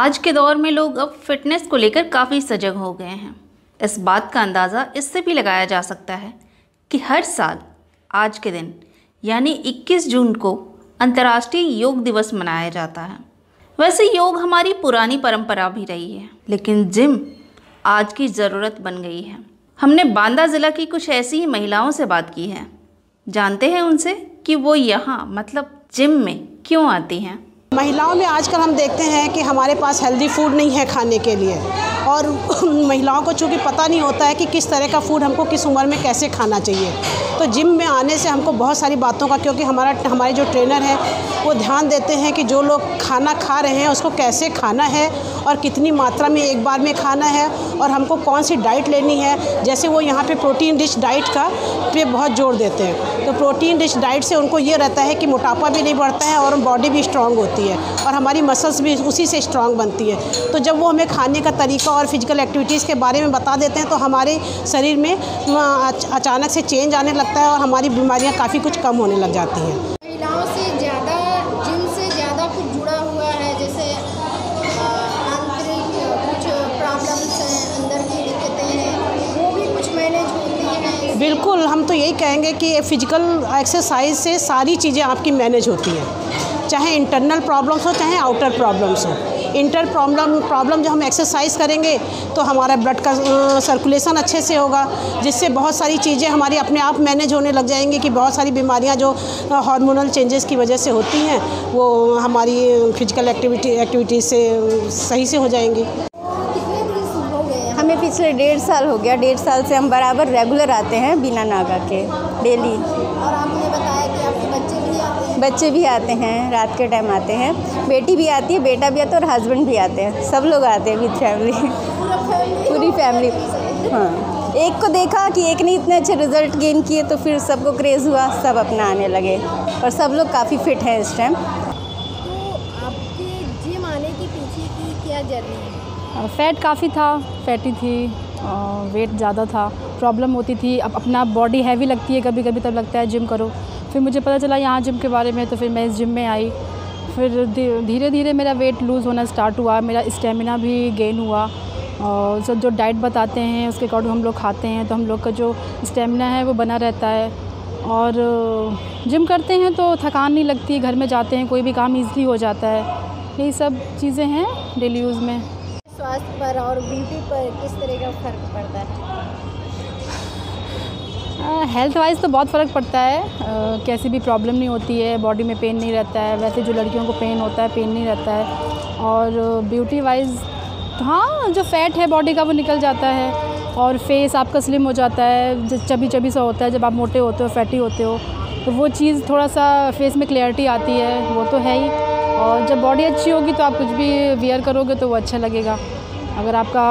आज के दौर में लोग अब फिटनेस को लेकर काफ़ी सजग हो गए हैं। इस बात का अंदाज़ा इससे भी लगाया जा सकता है कि हर साल आज के दिन यानी 21 जून को अंतर्राष्ट्रीय योग दिवस मनाया जाता है। वैसे योग हमारी पुरानी परंपरा भी रही है, लेकिन जिम आज की ज़रूरत बन गई है। हमने बांदा ज़िला की कुछ ऐसी ही महिलाओं से बात की है। जानते हैं उनसे कि वो यहाँ मतलब जिम में क्यों आती हैं। महिलाओं में आजकल हम देखते हैं कि हमारे पास हेल्दी फूड नहीं है खाने के लिए, और महिलाओं को चूँकि पता नहीं होता है कि किस तरह का फूड हमको किस उम्र में कैसे खाना चाहिए। तो जिम में आने से हमको बहुत सारी बातों का, क्योंकि हमारे जो ट्रेनर हैं वो ध्यान देते हैं कि जो लोग खाना खा रहे हैं उसको कैसे खाना है और कितनी मात्रा में एक बार में खाना है और हमको कौन सी डाइट लेनी है। जैसे वो यहाँ पे प्रोटीन रिच डाइट का पे बहुत जोर देते हैं। तो प्रोटीन रिच डाइट से उनको ये रहता है कि मोटापा भी नहीं बढ़ता है और बॉडी भी स्ट्रांग होती है और हमारी मसल्स भी उसी से स्ट्रांग बनती है। तो जब वो हमें खाने का तरीका और फिजिकल एक्टिविटीज़ के बारे में बता देते हैं तो हमारे शरीर में अचानक से चेंज आने लगता है और हमारी बीमारियाँ काफ़ी कुछ कम होने लग जाती हैं। महिलाओं से ज़्यादा जिम से ज़्यादा कुछ जुड़ा हुआ है, जैसे आंतरिक कुछ प्रॉब्लम्स हैं, अंदर की दिक्कतें हैं, वो भी कुछ मैनेज होती हैं। बिल्कुल, हम तो यही कहेंगे कि फिजिकल एक्सरसाइज से सारी चीज़ें आपकी मैनेज होती हैं, चाहे इंटरनल प्रॉब्लम्स हो चाहे आउटर प्रॉब्लम्स हो। इंटर प्रॉब्लम जो हम एक्सरसाइज करेंगे तो हमारा ब्लड का सर्कुलेशन अच्छे से होगा, जिससे बहुत सारी चीज़ें हमारी अपने आप मैनेज होने लग जाएंगी कि बहुत सारी बीमारियां जो हार्मोनल चेंजेस की वजह से होती हैं वो हमारी फिजिकल एक्टिविटी से सही से हो जाएंगी। हमें पिछले 1.5 साल हो गया। 1.5 साल से हम बराबर रेगुलर आते हैं बिना नागा के, डेली। और आपने बताया कि आपके बच्चे भी आते हैं। बच्चे भी आते हैं, रात के टाइम आते हैं, बेटी भी आती है, बेटा भी आता है और हस्बैंड भी आते हैं। सब लोग आते हैं विद फैमिली, पूरी फैमिली। हाँ, एक को देखा कि एक ने इतने अच्छे रिजल्ट गेन किए तो फिर सबको क्रेज़ हुआ, सब अपना आने लगे और सब लोग काफ़ी फिट हैं इस टाइम। तो आपके जिम आने के पीछे की क्या जर्नी है? फ़ैट काफ़ी था, फैटी थी, वेट ज़्यादा था, प्रॉब्लम होती थी। अब अपना बॉडी हैवी लगती है कभी कभी, तब लगता है जिम करो। फिर मुझे पता चला यहाँ जिम के बारे में, तो फिर मैं इस जिम में आई। फिर धीरे धीरे मेरा वेट लूज़ होना स्टार्ट हुआ, मेरा स्टेमिना भी गेन हुआ। और सब जो डाइट बताते हैं उसके अकॉर्डिंग हम लोग खाते हैं तो हम लोग का जो स्टेमिना है वो बना रहता है। और जिम करते हैं तो थकान नहीं लगती, घर में जाते हैं कोई भी काम ईज़िली हो जाता है। यही सब चीज़ें हैं डेली यूज़ में। स्वास्थ्य पर और ब्यूटी पर किस तरह का फ़र्क पड़ता है? हेल्थ वाइज तो बहुत फ़र्क पड़ता है। कैसी भी प्रॉब्लम नहीं होती है, बॉडी में पेन नहीं रहता है। वैसे जो लड़कियों को पेन होता है, पेन नहीं रहता है। और ब्यूटी वाइज हाँ, जो फैट है बॉडी का वो निकल जाता है और फेस आपका स्लिम हो जाता है। जो चबी सा होता है जब आप मोटे होते हो, फैटी होते हो, तो वो चीज़ थोड़ा सा फेस में क्लैरिटी आती है, वो तो है ही। और जब बॉडी अच्छी होगी तो आप कुछ भी वियर करोगे तो वो अच्छा लगेगा। अगर आपका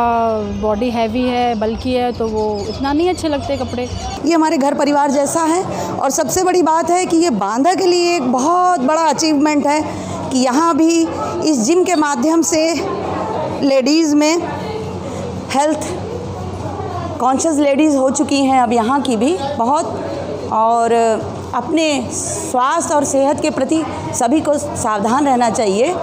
बॉडी हैवी है, बल्की है, तो वो इतना नहीं अच्छे लगते कपड़े। ये हमारे घर परिवार जैसा है और सबसे बड़ी बात है कि ये बांदा के लिए एक बहुत बड़ा अचीवमेंट है कि यहाँ भी इस जिम के माध्यम से लेडीज़ में हेल्थ कॉन्शियस लेडीज़ हो चुकी हैं अब यहाँ की भी बहुत, और अपने स्वास्थ्य और सेहत के प्रति सभी को सावधान रहना चाहिए,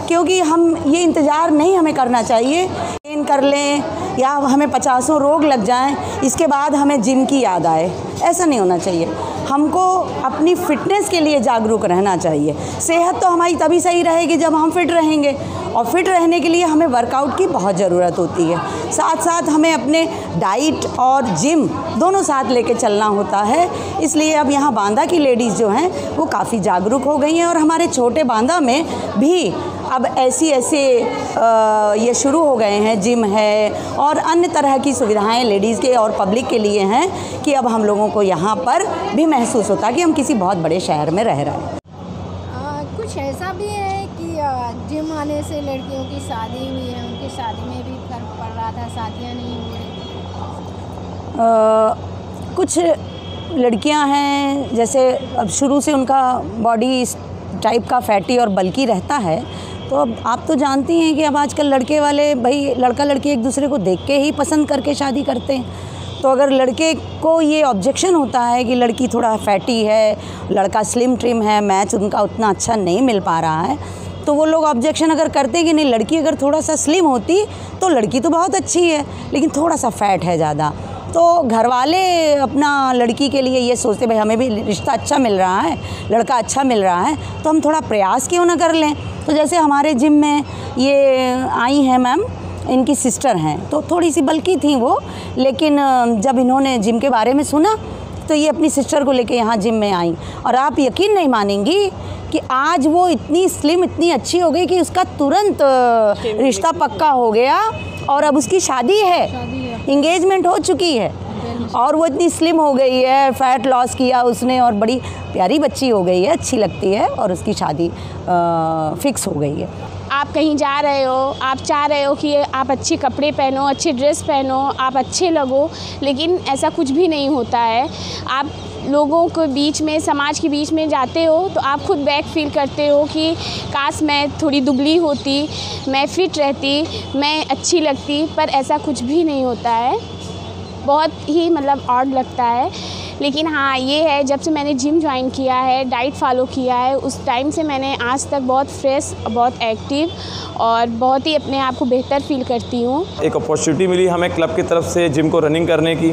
क्योंकि हम ये इंतज़ार नहीं हमें करना चाहिए गेन कर लें या हमें 50 रोग लग जाएं इसके बाद हमें जिम की याद आए। ऐसा नहीं होना चाहिए। हमको अपनी फ़िटनेस के लिए जागरूक रहना चाहिए। सेहत तो हमारी तभी सही रहेगी जब हम फिट रहेंगे, और फिट रहने के लिए हमें वर्कआउट की बहुत ज़रूरत होती है। साथ साथ हमें अपने डाइट और जिम दोनों साथ लेके चलना होता है। इसलिए अब यहाँ बांदा की लेडीज़ जो हैं वो काफ़ी जागरूक हो गई हैं और हमारे छोटे बांदा में भी अब ऐसे ये शुरू हो गए हैं, जिम है और अन्य तरह की सुविधाएं लेडीज़ के और पब्लिक के लिए हैं कि अब हम लोगों को यहाँ पर भी महसूस होता है कि हम किसी बहुत बड़े शहर में रह रहे हैं। कुछ ऐसा भी है कि जिम आने से लड़कियों की शादी हुई है, उनकी शादी में भी फर्क पड़ रहा था, शादियाँ नहीं हो रही। कुछ लड़कियां हैं जैसे अब शुरू से उनका बॉडी इस टाइप का फैटी और बल्की रहता है, तो अब आप तो जानती हैं कि अब आजकल लड़के वाले भाई लड़का लड़की एक दूसरे को देख के ही पसंद करके शादी करते हैं। तो अगर लड़के को ये ऑब्जेक्शन होता है कि लड़की थोड़ा फैटी है, लड़का स्लिम ट्रिम है, मैच उनका उतना अच्छा नहीं मिल पा रहा है, तो वो लोग ऑब्जेक्शन अगर करते कि नहीं, लड़की अगर थोड़ा सा स्लिम होती तो लड़की तो बहुत अच्छी है, लेकिन थोड़ा सा फैट है ज़्यादा, तो घर वाले अपना लड़की के लिए ये सोचते भाई हमें भी रिश्ता अच्छा मिल रहा है, लड़का अच्छा मिल रहा है, तो हम थोड़ा प्रयास क्यों ना कर लें। तो जैसे हमारे जिम में ये आई हैं मैम, इनकी सिस्टर हैं, तो थोड़ी सी बल्की थी वो, लेकिन जब इन्होंने जिम के बारे में सुना तो ये अपनी सिस्टर को लेके यहाँ जिम में आई, और आप यकीन नहीं मानेंगी कि आज वो इतनी स्लिम, इतनी अच्छी हो गई कि उसका तुरंत रिश्ता पक्का हो गया और अब उसकी शादी है, इंगेजमेंट हो चुकी है, और वो इतनी स्लिम हो गई है, फैट लॉस किया उसने और बड़ी प्यारी बच्ची हो गई है, अच्छी लगती है, और उसकी शादी फिक्स हो गई है। आप कहीं जा रहे हो, आप चाह रहे हो कि आप अच्छे कपड़े पहनो, अच्छे ड्रेस पहनो, आप अच्छे लगो, लेकिन ऐसा कुछ भी नहीं होता है। आप लोगों के बीच में, समाज के बीच में जाते हो तो आप खुद बैक फील करते हो कि काश मैं थोड़ी दुबली होती, मैं फिट रहती, मैं अच्छी लगती, पर ऐसा कुछ भी नहीं होता है। बहुत ही मतलब ऑड लगता है, लेकिन हाँ ये है, जब से मैंने जिम ज्वाइन किया है, डाइट फॉलो किया है, उस टाइम से मैंने आज तक बहुत फ्रेश, बहुत एक्टिव और बहुत ही अपने आप को बेहतर फील करती हूँ। एक अपॉर्चुनिटी मिली हमें क्लब की तरफ से जिम को रनिंग करने की,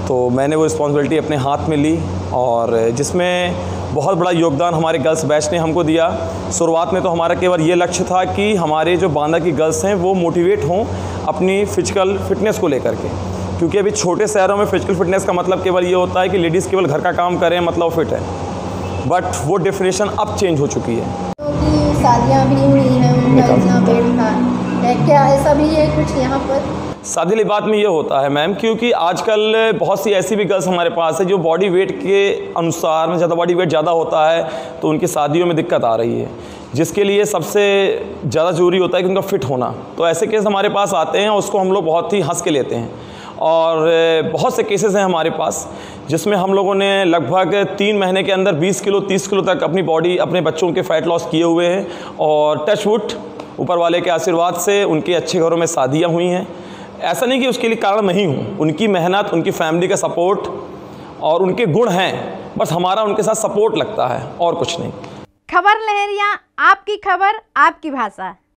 तो मैंने वो रिस्पॉन्सिबिलिटी अपने हाथ में ली, और जिसमें बहुत बड़ा योगदान हमारे गर्ल्स बैच ने हमको दिया। शुरुआत में तो हमारा केवल ये लक्ष्य था कि हमारे जो बांदा की गर्ल्स हैं वो मोटिवेट हों अपनी फ़िज़िकल फिटनेस को लेकर के, क्योंकि अभी छोटे शहरों में फ़िज़िकल फिटनेस का मतलब केवल ये होता है कि लेडीज़ केवल घर का काम करें मतलब फिट है, बट वो डेफिनेशन अब चेंज हो चुकी है। क्योंकि शादियाँ भी हुई हैं, उनका इतना वेट है, क्या ऐसा भी है कुछ यहाँ पर? शादी वाली बात में ये होता है मैम, क्योंकि आजकल बहुत सी ऐसी भी गर्ल्स हमारे पास है जो बॉडी वेट के अनुसार में ज़्यादा बॉडी वेट ज़्यादा होता है तो उनकी शादियों में दिक्कत आ रही है, जिसके लिए सबसे ज़्यादा ज़रूरी होता है कि उनका फिट होना। तो ऐसे केस हमारे पास आते हैं, उसको हम लोग बहुत ही हंस के लेते हैं, और बहुत से केसेस हैं हमारे पास जिसमें हम लोगों ने लगभग 3 महीने के अंदर 20 किलो 30 किलो तक अपनी बॉडी, अपने बच्चों के फ़ैट लॉस किए हुए हैं, और टच वुड ऊपर वाले के आशीर्वाद से उनके अच्छे घरों में शादियाँ हुई हैं। ऐसा नहीं कि उसके लिए कारण नहीं हूँ, उनकी मेहनत, उनकी फैमिली का सपोर्ट और उनके गुण हैं, बस हमारा उनके साथ सपोर्ट लगता है और कुछ नहीं। खबर लहरिया, आपकी खबर आपकी भाषा।